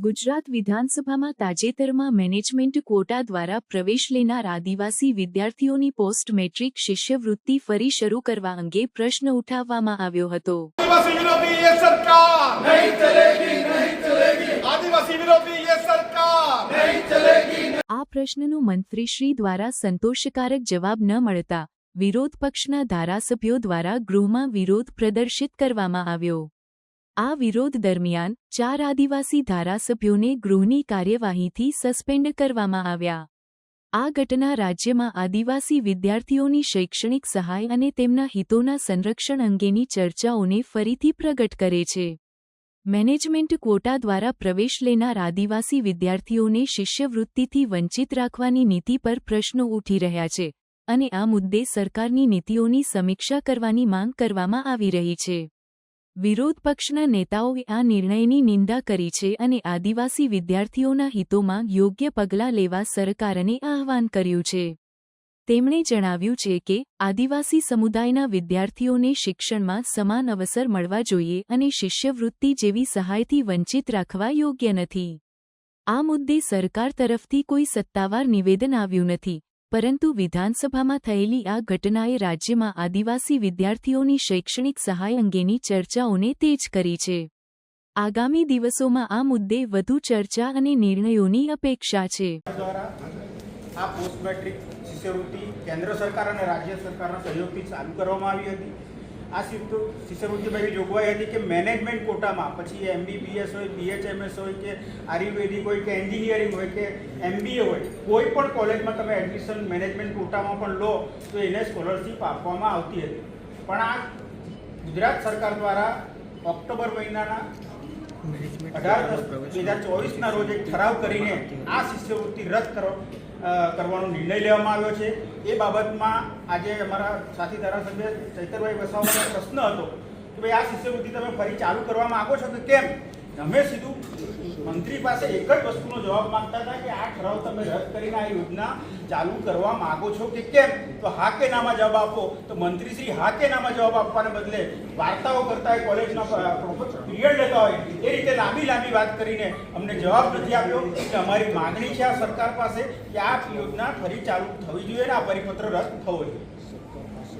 ગુજરાત વિધાનસભામાં તાજેતરમાં management quota દ્વારા પ્રવેશ લેનાર આદિવાસી વિદ્યાર્થીઓની પોસ્ટ મેટ્રિક શિષ્યવૃત્તિ ફરી શરૂ કરવા અંગે પ્રશ્ન ઉઠાવવામાં આવ્યો હતો। आदिवासी विरोधी ये सरकार नहीं चलेगी, नहीं चलेगी। आदिवासी विरोधी ये सरकार नहीं चलेगी। આ પ્રશ્નનો મંત્રીશ્રી દ્વારા સંતોષકારક જવાબ ન મળતા વિરોધ પક્ષના ધારાસભ્યો દ્વારા ગૃહમાં વિરોધ પ્રદર્શિત કરવામાં આવ્યો। આ વિરોધ દરમિયાન 4 આદિવાસી ધારાસભ્યોને ગૃહની કાર્યવાહીથી સસ્પેન્ડ કરવામાં આવ્યા। આ ઘટના રાજ્યમાં આદિવાસી વિદ્યાર્થીઓની શૈક્ષણિક સહાય અને તેમના હિતોના સંરક્ષણ અંગેની ચર્ચાઓને ફરીથી પ્રગટ કરે છે। મેનેજમેન્ટ કોટા દ્વારા પ્રવેશ લેનાર આદિવાસી વિદ્યાર્થીઓને શિષ્યવૃત્તિથી વંચિત રાખવાની નીતિ પર પ્રશ્નો ઉઠી રહ્યા છે અને આ મુદ્દે સરકારની નીતિઓની સમીક્ષા કરવાની માંગ કરવામાં આવી રહી છે। વિરોધ પક્ષના નેતાઓએ આ નિર્ણયની નિંદા કરી છે અને આદિવાસી વિદ્યાર્થીઓના હિતોમાં યોગ્ય પગલાં લેવા સરકારને આહવાન કર્યું છે। તેમણે જણાવ્યું છે કે આદિવાસી સમુદાયના વિદ્યાર્થીઓને શિક્ષણમાં સમાન અવસર મળવા જોઈએ અને શિષ્યવૃત્તિ જેવી સહાયથી વંચિત રાખવા યોગ્ય નથી। આ મુદ્દે સરકાર તરફથી કોઈ સત્તાવાર નિવેદન આવ્યું નથી, પરંતુ વિધાનસભામાં થયેલી આ ઘટનાએ રાજ્યમાં આદિવાસી વિદ્યાર્થીઓની શૈક્ષણિક સહાય અંગેની ચર્ચાઓને તેજ કરી છે। આગામી દિવસોમાં આ મુદ્દે વધુ ચર્ચા અને નિર્ણયોની અપેક્ષા છે। આ પોસ્ટ મેટ્રિક શિષ્યવૃત્તિ કેન્દ્ર સરકાર અને રાજ્ય સરકારના સહયોગથી ચાલુ કરવામાં આવી હતી। આ શિષ્યવૃત્તિમાં એવી જોગવાઈ હતી કે મેનેજમેન્ટ કોટામાં પછી MBBS હોય, BHMS હોય કે આયુર્વેદિક હોય કે એન્જિનિયરિંગ હોય કે MBA હોય, કોઈ પણ કોલેજમાં તમે એડમિશન મેનેજમેન્ટ કોટામાં પણ લો તો એને સ્કોલરશીપ આપવામાં આવતી હતી। પણ આ ગુજરાત સરકાર દ્વારા ઓક્ટોબર મહિનાના 18/10/2024ના રોજ એક ઠરાવ કરીને આ શિષ્યવૃત્તિ રદ કરવાનો નિર્ણય લેવામાં આવ્યો છે। એ બાબતમાં આજે અમારા સાથી ધારાસભ્ય ચૈતરભાઈ વસાવાનો પ્રશ્ન હતો કે ભાઈ આ શિષ્યવૃત્તિ તમે ફરી ચાલુ કરવા માંગો છો કે કેમ? અમે સીધું મંત્રી પાસે એક જ વસ્તુનો જવાબ માંગતા હતા કે આ ઠરાવ તમે રદ કરીને આ યોજના ચાલુ કરવા માંગો છો કે કેમ? તો હા કે નામાં જવાબ આપો। તો મંત્રીશ્રી હા કે નામાં જવાબ આપવાને બદલે વાર્તાઓ કરતા હોય, કોલેજના પીરિયડ લેતા હોય એ રીતે લાંબી વાત કરીને અમને જવાબ નથી આપ્યો કે અમારી માગણી છે આ સરકાર પાસે કે આ યોજના ફરી ચાલુ થવી જોઈએ અને આ પરિપત્ર રદ થવો જોઈએ।